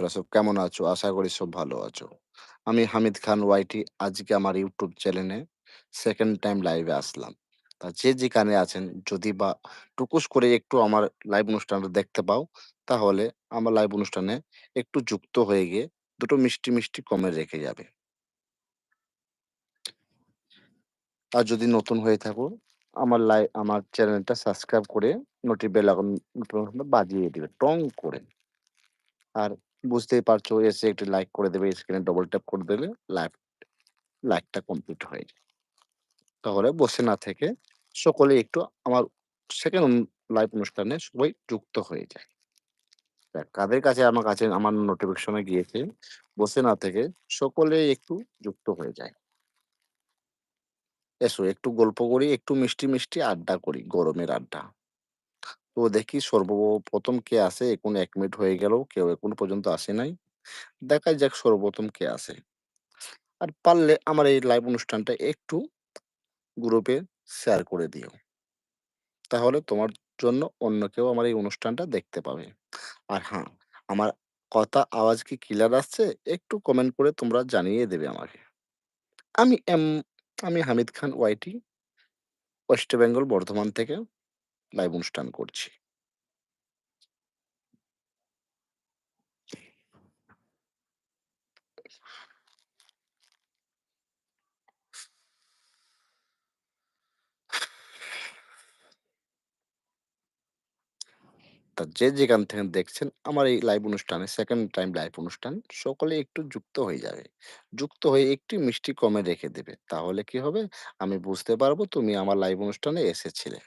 তোমরা সব কেমন আছো? আশা করি সব ভালো আছো। আমি হামিদ খান ওয়াইটি। আজকে আমার ইউটিউব চ্যানেলে 2nd টাইম লাইভে আসলাম। তা যে যেখানে আছেন যদি বা টুকুস করে একটু আমার লাইভ অনুষ্ঠানটা দেখতে পাও, তাহলে আমার লাইভ অনুষ্ঠানে একটু যুক্ত হয়ে গিয়ে দুটো মিষ্টি, মিষ্টি কমে রেখে যাবে। আর যদি নতুন হয়ে থাকো, আমার চ্যানেলটা সাবস্ক্রাইব করে বেল আইকন নোটিফিকেশনটা বাজিয়ে দিবে টং করে। আর বুঝতেই পারছো এসে একটি লাইক করে দেবে, স্ক্রিনে ডবল ট্যাপ করে দিলে লাইভ লাইকটা কমপ্লিট হয়ে যায়। তাহলে বসে না থেকে সকলে একটু আমার 2nd লাইভ অনুষ্ঠানে সবাই যুক্ত হয়ে যায়। কাদের কাছে আমার নোটিফিকেশনে গিয়েছে, বসে না থেকে সকলে একটু যুক্ত হয়ে যায়। এসো একটু গল্প করি, একটু মিষ্টি, মিষ্টি আড্ডা করি, গরমের আড্ডা। তো দেখি সর্বপ্রথম কে আসে? এখন ১ মিনিট হয়ে গেল। কেউ এখনো পর্যন্ত আসে নাই। দেখা যাক সর্বপ্রথম কে আসে। আর পারলে আমার এই লাইভ অনুষ্ঠানটা একটু গ্রুপে শেয়ার করে দিও। তাহলে তোমার জন্য অন্য কেউ আমার এই অনুষ্ঠানটা দেখতে পাবে। আর হ্যাঁ, আমার আওয়াজ কি ক্লিয়ার আসছে? একটু কমেন্ট করে তোমরা জানিয়ে দেবে আমাকে। আমি আমি হামিদ খান ওয়াইটি, ওয়েস্ট বেঙ্গল বর্ধমান থেকে লাইভ অনুষ্ঠান করছি। তা যে যেখান থেকে দেখছেন আমার এই লাইভ অনুষ্ঠানে 2nd টাইম লাইভ অনুষ্ঠান, সকলে একটু যুক্ত হয়ে যাবে। যুক্ত হয়ে একটি মিষ্টি কমে রেখে দেবে। তাহলে কি হবে? আমি বুঝতে পারবো তুমি আমার লাইভ অনুষ্ঠানে এসেছিলে।